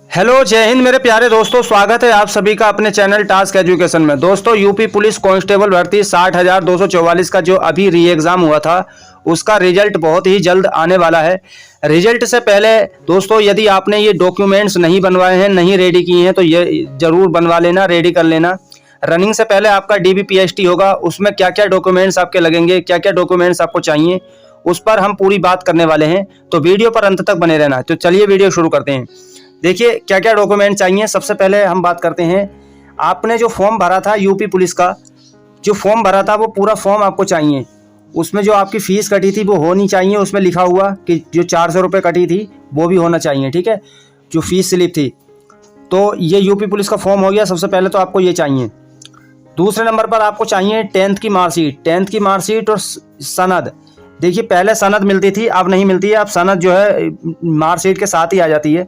Hello, जय हिंद मेरे प्यारे दोस्तों। स्वागत है आप सभी का अपने चैनल टास्क एजुकेशन में। दोस्तों, यूपी पुलिस कांस्टेबल भर्ती 60,244 का जो अभी री एग्ज़ाम हुआ था उसका रिजल्ट बहुत ही जल्द आने वाला है। रिजल्ट से पहले दोस्तों, यदि आपने ये डॉक्यूमेंट्स नहीं बनवाए हैं, नहीं रेडी किए हैं, तो ये ज़रूर बनवा लेना, रेडी कर लेना। रनिंग से पहले आपका DBPST होगा, उसमें क्या क्या डॉक्यूमेंट्स आपके लगेंगे, क्या क्या डॉक्यूमेंट्स आपको चाहिए, उस पर हम पूरी बात करने वाले हैं। तो वीडियो पर अंत तक बने रहना। तो चलिए वीडियो शुरू करते हैं। देखिए क्या क्या डॉक्यूमेंट चाहिए। सबसे पहले हम बात करते हैं, आपने जो फॉर्म भरा था यूपी पुलिस का, जो फॉर्म भरा था वो पूरा फॉर्म आपको चाहिए। उसमें जो आपकी फ़ीस कटी थी वो होनी चाहिए, उसमें लिखा हुआ कि जो 400 रुपये कटी थी वो भी होना चाहिए, ठीक है, जो फीस स्लिप थी। तो ये यूपी पुलिस का फॉर्म हो गया। सबसे पहले तो आपको ये चाहिए। दूसरे नंबर पर आपको चाहिए 10th की मार्कशीट, 10th की मार्कशीट और सनद। देखिए पहले सनद मिलती थी, अब नहीं मिलती है। अब सनद जो है मार्कशीट के साथ ही आ जाती है।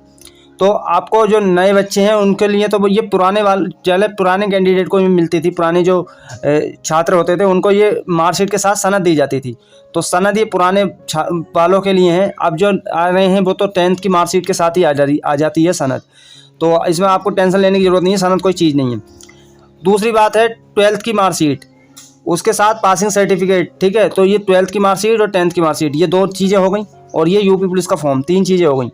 तो आपको जो नए बच्चे हैं उनके लिए तो ये पुराने वाले, पहले पुराने कैंडिडेट को भी मिलती थी, पुराने जो छात्र होते थे उनको ये मार्कशीट के साथ सनद दी जाती थी। तो सनद ये पुराने वालों के लिए हैं। अब जो आ रहे हैं वो तो 10th की मार्कशीट के साथ ही आ जाती है सनद। तो इसमें आपको टेंशन लेने की ज़रूरत नहीं है, सनद कोई चीज़ नहीं है। दूसरी बात है 12th की मार्कशीट, उसके साथ पासिंग सर्टिफिकेट, ठीक है। तो ये 12th की मार्कशीट और 10th की मार्कशीट, ये दो चीज़ें हो गई, और ये यूपी पुलिस का फॉर्म, 3 चीज़ें हो गई।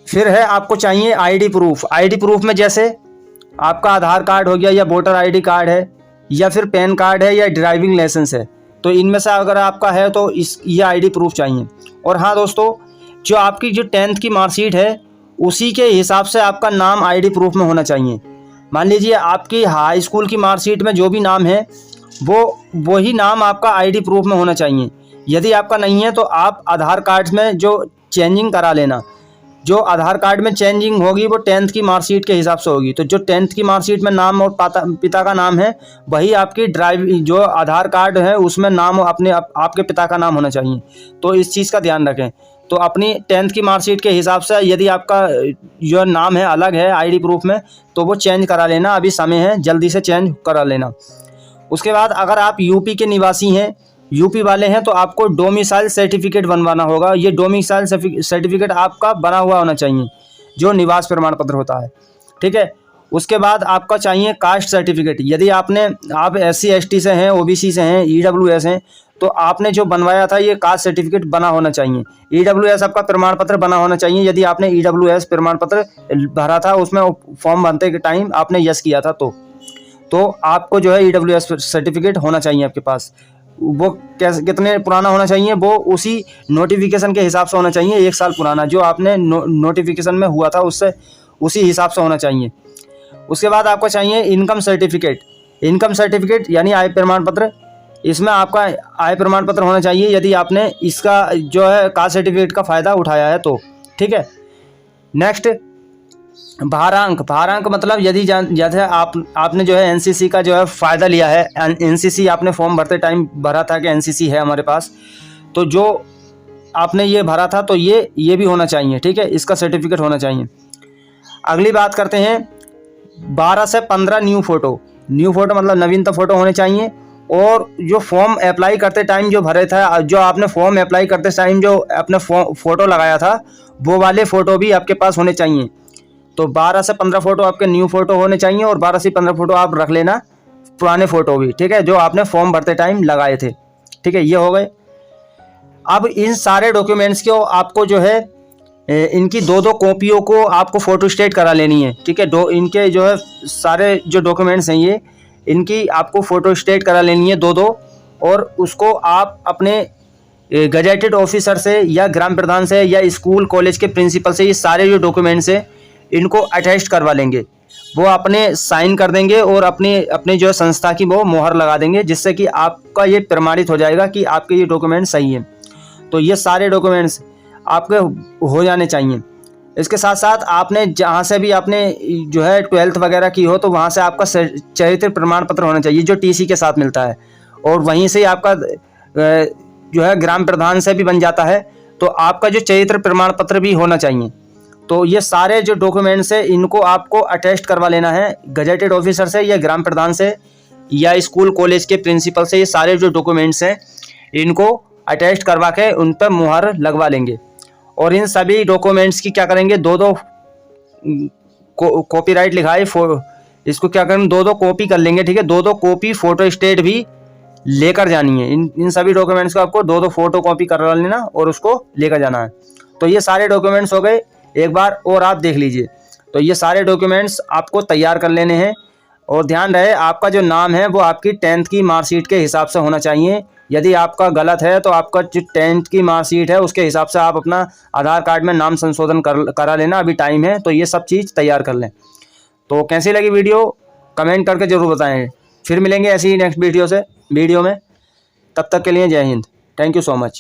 फिर है आपको चाहिए ID प्रूफ। ID प्रूफ में जैसे आपका आधार कार्ड हो गया, या वोटर ID कार्ड है, या फिर पैन कार्ड है, या ड्राइविंग लाइसेंस है। तो इनमें से अगर आपका है तो ये ID प्रूफ चाहिए। और हाँ दोस्तों, जो आपकी जो 10th की मार्कशीट है उसी के हिसाब से आपका नाम ID प्रूफ में होना चाहिए। मान लीजिए आपकी हाई स्कूल की मार्कशीट में जो भी नाम है वो वही नाम आपका ID प्रूफ में होना चाहिए। यदि आपका नहीं है तो आप आधार कार्ड में जो चेंजिंग करा लेना। जो आधार कार्ड में चेंजिंग होगी वो 10th की मार्कशीट के हिसाब से होगी। तो जो 10th की मार्कशीट में नाम और पिता का नाम है वही आपकी जो आधार कार्ड है उसमें नाम आपके पिता का नाम होना चाहिए। तो इस चीज़ का ध्यान रखें। तो अपनी 10th की मार्कशीट के हिसाब से यदि आपका जो नाम है अलग है ID प्रूफ में, तो वो चेंज करा लेना, अभी समय है, जल्दी से चेंज करा लेना। उसके बाद अगर आप यूपी के निवासी हैं, यूपी वाले हैं, तो आपको डोमिसाइल सर्टिफिकेट बनवाना होगा। ये डोमिसाइल सर्टिफिकेट आपका बना हुआ होना चाहिए, जो निवास प्रमाण पत्र होता है, ठीक है। उसके बाद आपका चाहिए कास्ट सर्टिफिकेट। यदि आप SC ST से हैं, OBC से हैं, EWS हैं, तो आपने जो बनवाया था ये कास्ट सर्टिफिकेट बना होना चाहिए। EWS आपका प्रमाण पत्र बना होना चाहिए। यदि आपने EWS प्रमाण पत्र भरा था, उसमें फॉर्म भरते के टाइम आपने यस किया था, तो आपको जो है EWS सर्टिफिकेट होना चाहिए आपके पास। वो कितने पुराना होना चाहिए, वो उसी नोटिफिकेशन के हिसाब से होना चाहिए, 1 साल पुराना, जो आपने नोटिफिकेशन में हुआ था उससे उसी हिसाब से होना चाहिए। उसके बाद आपको चाहिए इनकम सर्टिफिकेट। इनकम सर्टिफिकेट यानी आय प्रमाण पत्र। इसमें आपका आय प्रमाण पत्र होना चाहिए यदि आपने इसका जो है कास्ट सर्टिफिकेट का फ़ायदा उठाया है तो, ठीक है। नेक्स्ट, भारांक मतलब यदि जैसे आपने जो है NCC का जो है फ़ायदा लिया है, NCC आपने फॉर्म भरते टाइम भरा था कि NCC है हमारे पास, तो जो आपने ये भरा था तो ये भी होना चाहिए, ठीक है, इसका सर्टिफिकेट होना चाहिए। अगली बात करते हैं 12 से 15 न्यू फ़ोटो मतलब नवीनतम फ़ोटो होने चाहिए। और जो फॉर्म अप्लाई करते टाइम जो भरे था, जो आपने फॉर्म अप्लाई करते टाइम जो अपने फ़ोटो लगाया था वो वाले फ़ोटो भी आपके पास होने चाहिए। तो 12 से 15 फ़ोटो आपके न्यू फ़ोटो होने चाहिए, और 12 से 15 फ़ोटो आप रख लेना पुराने फ़ोटो भी, ठीक है, जो आपने फॉर्म भरते टाइम लगाए थे, ठीक है। ये हो गए। अब इन सारे डॉक्यूमेंट्स को आपको जो है इनकी 2-2 कॉपियों को आपको फ़ोटो स्टेट करा लेनी है, ठीक है। इनके जो है सारे जो डॉक्यूमेंट्स हैं ये, इनकी आपको फ़ोटो स्टेट करा लेनी है 2-2, और उसको आप अपने गजेटेड ऑफिसर से या ग्राम प्रधान से या स्कूल कॉलेज के प्रिंसिपल से ये सारे जो डॉक्यूमेंट्स हैं इनको अटैच करवा लेंगे। वो अपने साइन कर देंगे और अपने जो संस्था की वो मोहर लगा देंगे, जिससे कि आपका ये प्रमाणित हो जाएगा कि आपके ये डॉक्यूमेंट सही हैं। तो ये सारे डॉक्यूमेंट्स आपके हो जाने चाहिए। इसके साथ साथ आपने जहाँ से भी आपने जो है 12th वगैरह की हो, तो वहाँ से आपका चरित्र प्रमाण पत्र होना चाहिए, जो TC के साथ मिलता है, और वहीं से आपका जो है ग्राम प्रधान से भी बन जाता है, तो आपका जो चरित्र प्रमाण पत्र भी होना चाहिए। तो ये सारे जो डॉक्यूमेंट्स है इनको आपको अटेस्ट करवा लेना है गजेटेड ऑफिसर से या ग्राम प्रधान से या स्कूल कॉलेज के प्रिंसिपल से। ये सारे जो डॉक्यूमेंट्स हैं इनको अटेस्ट करवा के उन पर मुहर लगवा लेंगे। और इन सभी डॉक्यूमेंट्स की क्या करेंगे, 2-2 कॉपीराइट लिखा है, इसको क्या करें, दो कॉपी कर लेंगे, ठीक है। दो कॉपी फोटो स्टेट भी लेकर जानी है। इन सभी डॉक्यूमेंट्स को आपको दो फोटो कॉपी करवा लेना और उसको लेकर जाना है। तो ये सारे डॉक्यूमेंट्स हो गए, एक बार और आप देख लीजिए। तो ये सारे डॉक्यूमेंट्स आपको तैयार कर लेने हैं। और ध्यान रहे, आपका जो नाम है वो आपकी 10th की मार्कशीट के हिसाब से होना चाहिए। यदि आपका गलत है तो आपका जो 10th की मार्कशीट है उसके हिसाब से आप अपना आधार कार्ड में नाम संशोधन करा लेना, अभी टाइम है। तो ये सब चीज़ तैयार कर लें। तो कैसी लगी वीडियो कमेंट करके ज़रूर बताएं। फिर मिलेंगे ऐसी ही नेक्स्ट वीडियो में। तब तक के लिए जय Hind. Thank you so much.